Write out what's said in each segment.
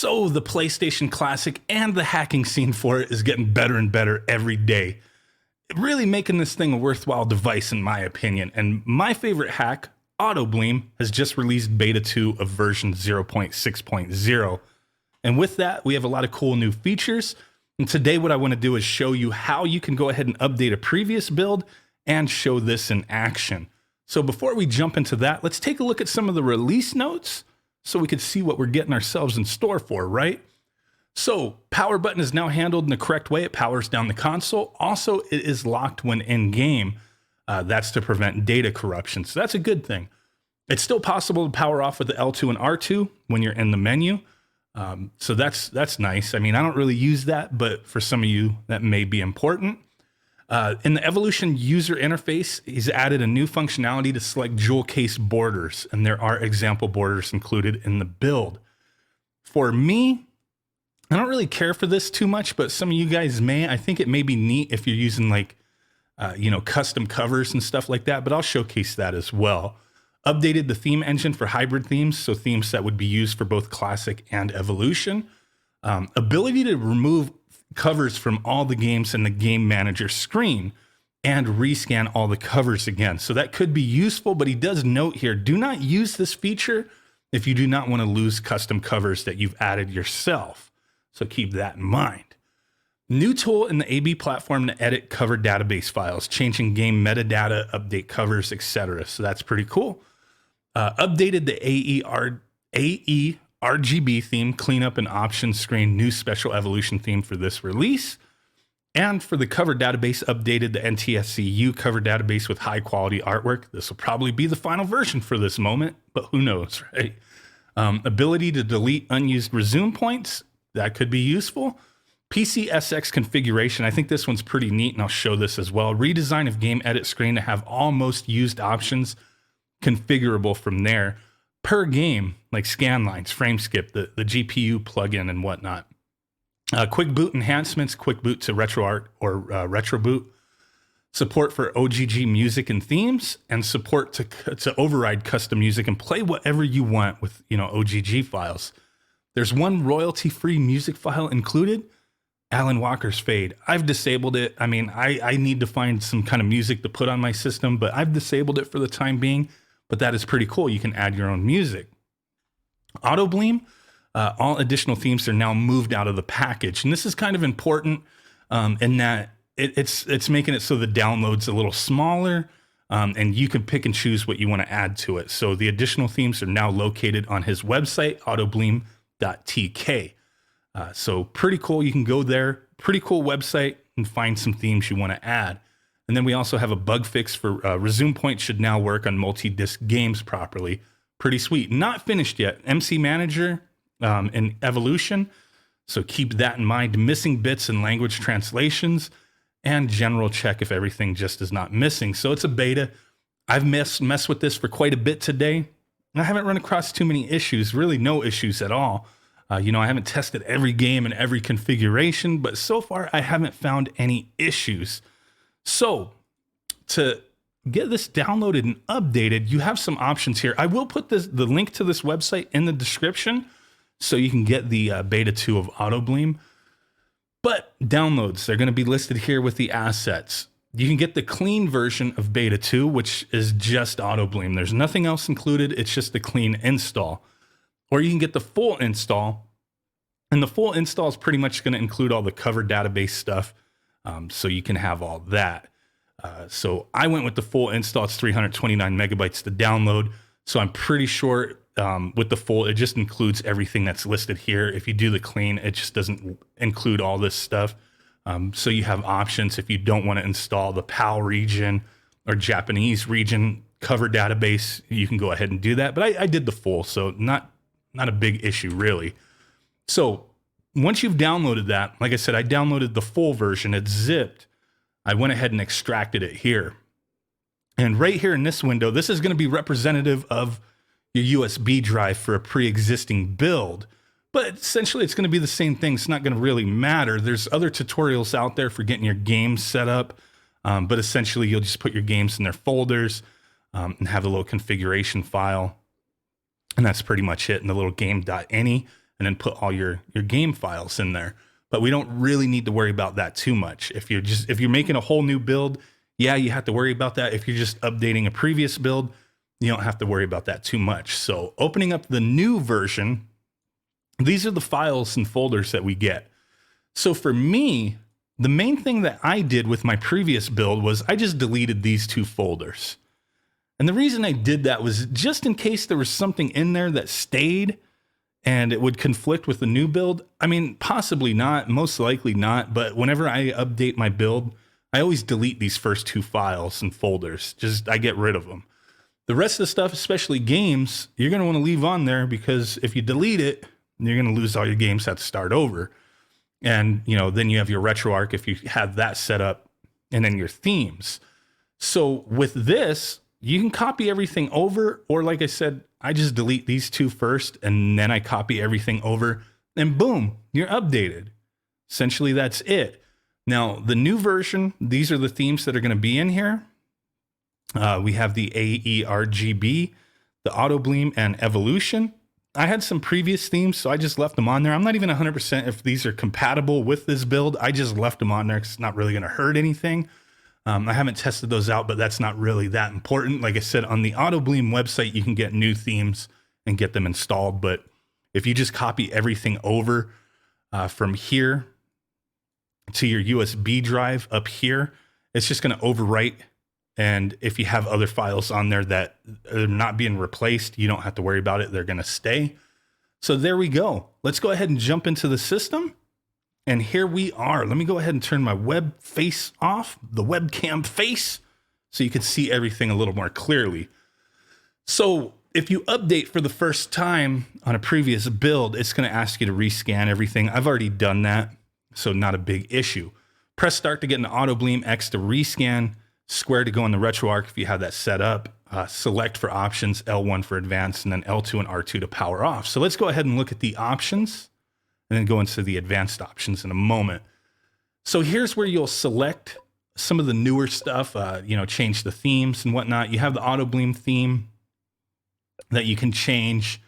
So the PlayStation Classic and the hacking scene for it is getting better and better every day. Really making this thing a worthwhile device in my opinion. And my favorite hack, AutoBleem, has just released beta 2 of version 0.6.0. And with that, we have a lot of cool new features. And today what I want to do is show you how you can go ahead and update a previous build and show this in action. So before we jump into that, let's take a look at some of the release notes so we could see what we're getting ourselves in store for, right? So power button is now handled in the correct way. It powers down the console. Also, it is locked when in game. That's to prevent data corruption. So that's a good thing. It's still possible to power off with the L2 and R2 when you're in the menu. So that's nice. I mean, I don't really use that, but for some of you, that may be important. In the Evolution user interface, he's added a new functionality to select jewel case borders, and there are example borders included in the build. For me, I don't really care for this too much, but some of you guys may. I think it may be neat if you're using like, custom covers and stuff like that, but I'll showcase that as well. Updated the theme engine for hybrid themes, so themes that would be used for both Classic and Evolution. Ability to remove covers from all the games in the game manager screen and rescan all the covers again. So that could be useful, but he does note here, do not use this feature if you do not want to lose custom covers that you've added yourself. So keep that in mind. New tool in the AB platform to edit cover database files, changing game metadata, update covers, etc. So that's pretty cool. Updated the AE RGB theme, cleanup and options screen, new special evolution theme for this release. And for the cover database, updated the NTSCU cover database with high quality artwork. This will probably be the final version for this moment, but who knows, right? Ability to delete unused resume points, that could be useful. PCSX configuration, I think this one's pretty neat, and I'll show this as well. Redesign of game edit screen to have all most used options configurable from there per game, like scan lines, frame skip, the GPU plugin and whatnot. Quick boot enhancements, quick boot to RetroArt or retro boot. Support for OGG music and themes, and support to override custom music and play whatever you want with OGG files. There's one royalty-free music file included, Alan Walker's Fade. I've disabled it. I mean, I need to find some kind of music to put on my system, but I've disabled it for the time being. But that is pretty cool. You can add your own music. AutoBleem, all additional themes are now moved out of the package. And this is kind of important in that it's making it so the download's a little smaller and you can pick and choose what you want to add to it. So the additional themes are now located on his website, autobleem.tk. So pretty cool. You can go there, pretty cool website, and find some themes you want to add. And then we also have a bug fix for resume point should now work on multi-disc games properly. Pretty sweet. Not finished yet. MC Manager and Evolution. So keep that in mind. Missing bits and language translations, and general check if everything just is not missing. So it's a beta. I've messed with this for quite a bit today. I haven't run across too many issues, really no issues at all. I haven't tested every game and every configuration, but so far I haven't found any issues. So to get this downloaded and updated, you have some options here. I will put the link to this website in the description so you can get the beta 2 of AutoBleem. But downloads, they're going to be listed here with the assets. You can get the clean version of beta 2, which is just AutoBleem. There's nothing else included. It's just a clean install. Or you can get the full install. And the full install is pretty much going to include all the cover database stuff. So you can have all that. So I went with the full install. It's 329 megabytes to download. So I'm pretty sure with the full, it just includes everything that's listed here. If you do the clean, it just doesn't include all this stuff. So you have options if you don't want to install the PAL region or Japanese region cover database, you can go ahead and do that. But I did the full, so not a big issue really. So once you've downloaded that, like I said, I downloaded the full version. It's zipped. I went ahead and extracted it here. And right here in this window, this is going to be representative of your USB drive for a pre-existing build. But essentially, it's going to be the same thing. It's not going to really matter. There's other tutorials out there for getting your games set up. But essentially, you'll just put your games in their folders and have a little configuration file. And that's pretty much it in the little game.ini. and then put all your game files in there. But we don't really need to worry about that too much. If you're making a whole new build, yeah, you have to worry about that. If you're just updating a previous build, you don't have to worry about that too much. So opening up the new version, these are the files and folders that we get. So for me, the main thing that I did with my previous build was I just deleted these 2 folders. And the reason I did that was just in case there was something in there that stayed and it would conflict with the new build. I mean, possibly not, most likely not, but whenever I update my build, I always delete these first 2 files and folders. I get rid of them. The rest of the stuff, especially games, you're going to want to leave on there, because if you delete it, you're going to lose all your games, have to start over. And, then you have your RetroArch if you have that set up, and then your themes. So with this, you can copy everything over, or like I said, I just delete these 2 first, and then I copy everything over, and boom, you're updated. Essentially, that's it. Now, the new version, these are the themes that are going to be in here. We have the AERGB, the AutoBleem, and Evolution. I had some previous themes, so I just left them on there. I'm not even 100% if these are compatible with this build. I just left them on there because it's not really going to hurt anything. I haven't tested those out, but that's not really that important. Like I said, on the AutoBleem website, you can get new themes and get them installed. But if you just copy everything over from here to your USB drive up here, it's just going to overwrite. And if you have other files on there that are not being replaced, you don't have to worry about it. They're going to stay. So there we go. Let's go ahead and jump into the system. And here we are. Let me go ahead and turn my web face off, the webcam face, so you can see everything a little more clearly. So if you update for the first time on a previous build, it's going to ask you to rescan everything. I've already done that, so not a big issue. Press start to get into AutoBleem, X to rescan, square to go in the RetroArch if you have that set up, select for options, L1 for advanced, and then L2 and R2 to power off. So let's go ahead and look at the options, and then go into the advanced options in a moment. So here's where you'll select some of the newer stuff, change the themes and whatnot. You have the AutoBleem theme that you can change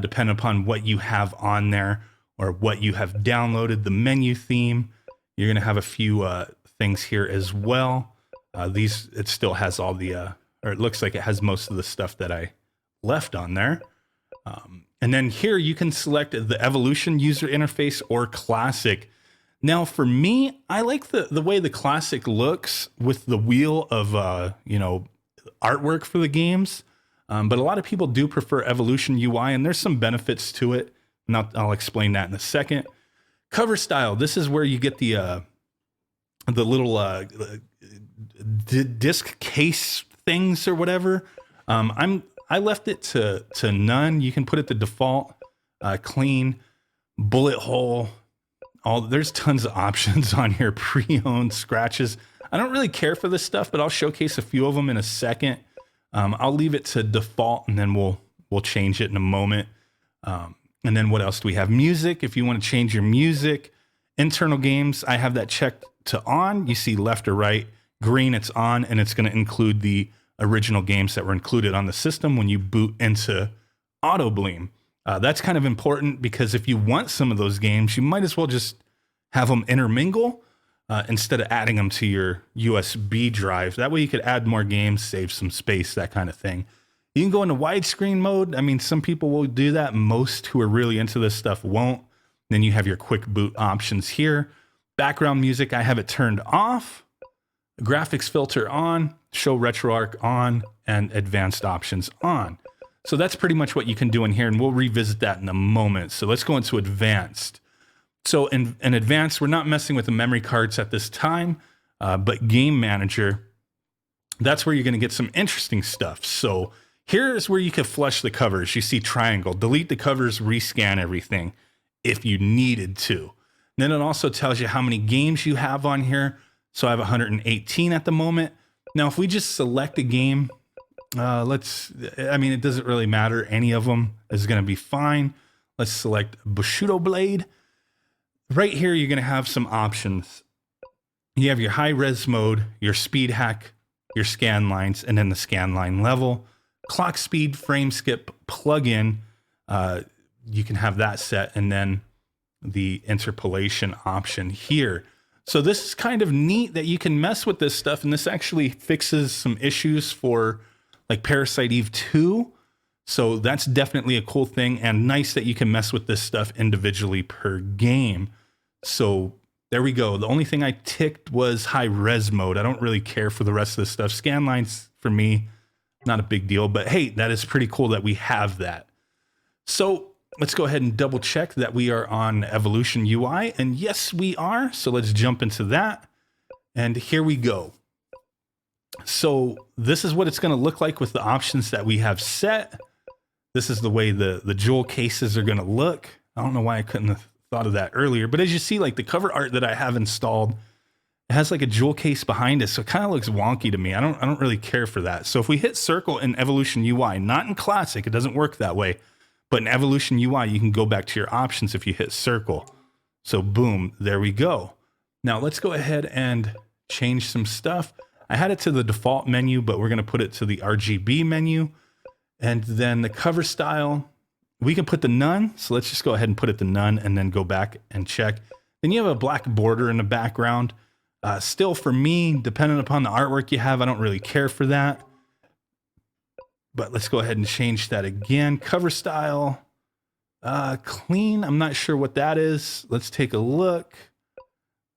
depending upon what you have on there or what you have downloaded. The menu theme, you're going to have a few things here as well. It still has all the, or it looks like it has most of the stuff that I left on there. And then here you can select the Evolution user interface or Classic. Now for me, I like the way the Classic looks with the wheel of, artwork for the games. But a lot of people do prefer Evolution UI, and there's some benefits to it. And I'll explain that in a second. Cover style. This is where you get the little disc case things or whatever. I left it to none. You can put it to default, clean, bullet hole. There's tons of options on here. Pre-owned, scratches. I don't really care for this stuff, but I'll showcase a few of them in a second. I'll leave it to default, and then we'll change it in a moment. And then what else do we have? Music. If you want to change your music, internal games, I have that checked to on. You see left or right, green, it's on, and it's going to include the original games that were included on the system when you boot into AutoBleem. That's kind of important because if you want some of those games, you might as well just have them intermingle instead of adding them to your USB drive. That way you could add more games, save some space, that kind of thing. You can go into widescreen mode. I mean, some people will do that. Most who are really into this stuff won't. Then you have your quick boot options here. Background music, I have it turned off. Graphics filter on, show RetroArch on, and advanced options on. So that's pretty much what you can do in here, and we'll revisit that in a moment. So let's go into advanced. So in advanced, we're not messing with the memory cards at this time, but Game Manager, that's where you're going to get some interesting stuff. So here's where you can flush the covers. You see triangle, delete the covers, rescan everything if you needed to. Then it also tells you how many games you have on here. So I have 118 at the moment. Now, if we just select a game, it doesn't really matter. Any of them is going to be fine. Let's select Bushido Blade. Right here, you're going to have some options. You have your high res mode, your speed hack, your scan lines, and then the scan line level, clock speed, frame skip, plugin, you can have that set, and then the interpolation option here. So this is kind of neat that you can mess with this stuff, and this actually fixes some issues for like Parasite Eve 2. So that's definitely a cool thing, and nice that you can mess with this stuff individually per game. So there we go. The only thing I ticked was high res mode. I don't really care for the rest of this stuff. Scan lines for me, not a big deal, but hey, that is pretty cool that we have that. So let's go ahead and double check that we are on Evolution UI, and yes, we are. So let's jump into that, and here we go. So this is what it's going to look like with the options that we have set. This is the way the jewel cases are going to look. I don't know why I couldn't have thought of that earlier, but as you see, like the cover art that I have installed, it has like a jewel case behind it, so it kind of looks wonky to me. I don't really care for that. So if we hit circle in Evolution UI, not in Classic, it doesn't work that way, but in Evolution UI, you can go back to your options if you hit circle. So boom, there we go. Now let's go ahead and change some stuff. I had it to the default menu, but we're going to put it to the RGB menu. And then the cover style, we can put the none. So let's just go ahead and put it to none and then go back and check. Then you have a black border in the background. Still for me, depending upon the artwork you have, I don't really care for that. But let's go ahead and change that again. Cover style, clean. I'm not sure what that is. Let's take a look.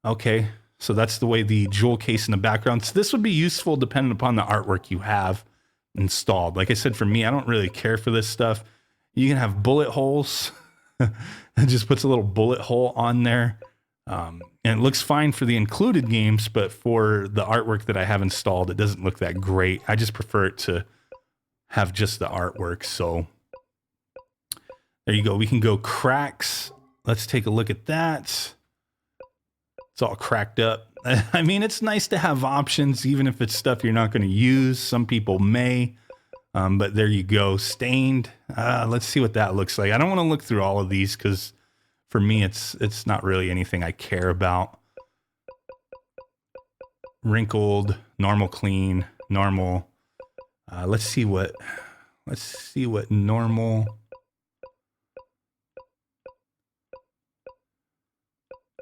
Okay, so that's the way the jewel case in the background. So this would be useful depending upon the artwork you have installed. Like I said, for me, I don't really care for this stuff. You can have bullet holes. It just puts a little bullet hole on there. And it looks fine for the included games, but for the artwork that I have installed, it doesn't look that great. I just prefer it to have just the artwork. So there you go. We can go cracks. Let's take a look at that. It's all cracked up. I mean, it's nice to have options, even if it's stuff you're not going to use. Some people may, but there you go. Stained. Let's see what that looks like. I don't want to look through all of these because for me, it's not really anything I care about. Wrinkled, normal, clean, normal. Let's see what normal.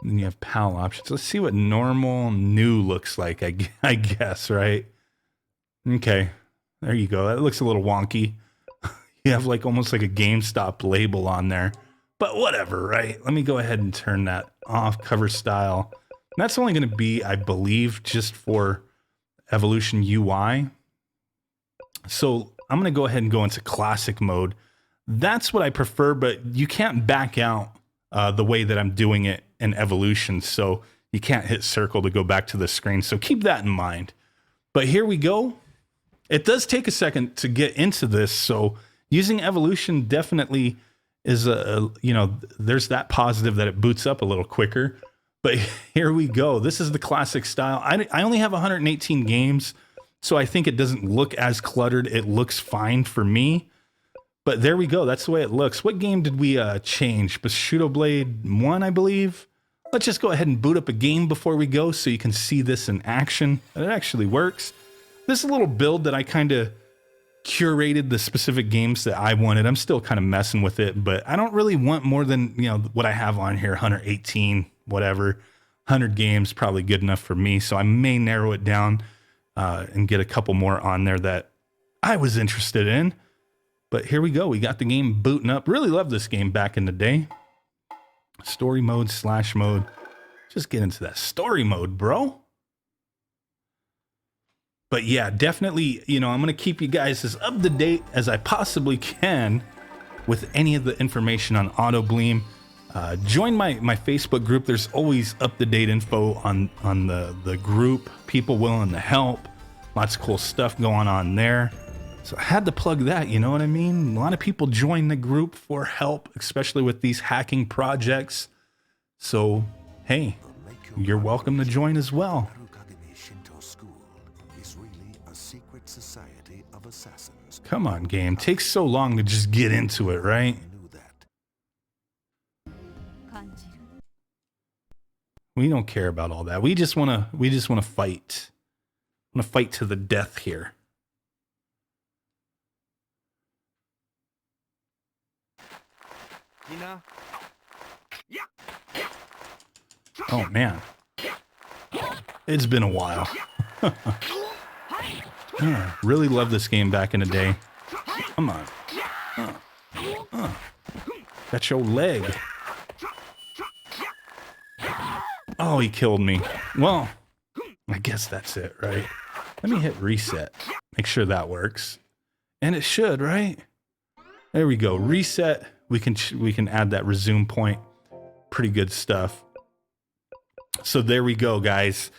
And you have PAL options. Let's see what normal new looks like, I guess, right? Okay, there you go. That looks a little wonky. You have like almost like a GameStop label on there, but whatever, right? Let me go ahead and turn that off. Cover style. And that's only going to be, I believe, just for Evolution UI. So I'm going to go ahead and go into classic mode. That's what I prefer, but you can't back out the way that I'm doing it in Evolution, so you can't hit circle to go back to the screen. So keep that in mind. But here we go. It does take a second to get into this, so using Evolution definitely is there's that positive that it boots up a little quicker. But here we go. This is the classic style. I only have 118 games, so I think it doesn't look as cluttered. It looks fine for me. But there we go. That's the way it looks. What game did we change? Bushido Blade 1, I believe. Let's just go ahead and boot up a game before we go so you can see this in action. It actually works. This is a little build that I kind of curated the specific games that I wanted. I'm still kind of messing with it, but I don't really want more than, what I have on here, 118, whatever. 100 games, probably good enough for me. So I may narrow it down and get a couple more on there that I was interested in. But here we go. We got the game booting up. Really love this game back in the day. Story mode, slash mode. Just get into that story mode, bro. But yeah, definitely, I'm going to keep you guys as up to date as I possibly can with any of the information on AutoBleem. Join my Facebook group. There's always up-to-date info on the group. People willing to help. Lots of cool stuff going on there. So I had to plug that, you know what I mean? A lot of people join the group for help, especially with these hacking projects. So, hey, you're welcome to join as well. Come on, game. Takes so long to just get into it, right? We don't care about all that. We just want to fight. I want to fight to the death here. Oh man, it's been a while. Really loved this game back in the day. Come on. That's your leg. Oh, he killed me. Well, I guess that's it, right? Let me hit reset. Make sure that works. And it should, right? There we go. Reset. We can add that resume point. Pretty good stuff. So there we go, guys.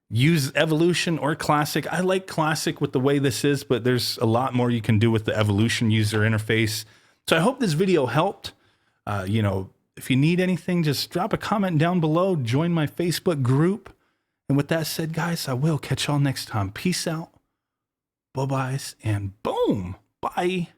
Use evolution or classic. I like classic with the way this is, but there's a lot more you can do with the evolution user interface. So I hope this video helped. You know, if you need anything, just drop a comment down below. Join my Facebook group. And with that said, guys, I will catch y'all next time. Peace out. Bye-byes and boom. Bye.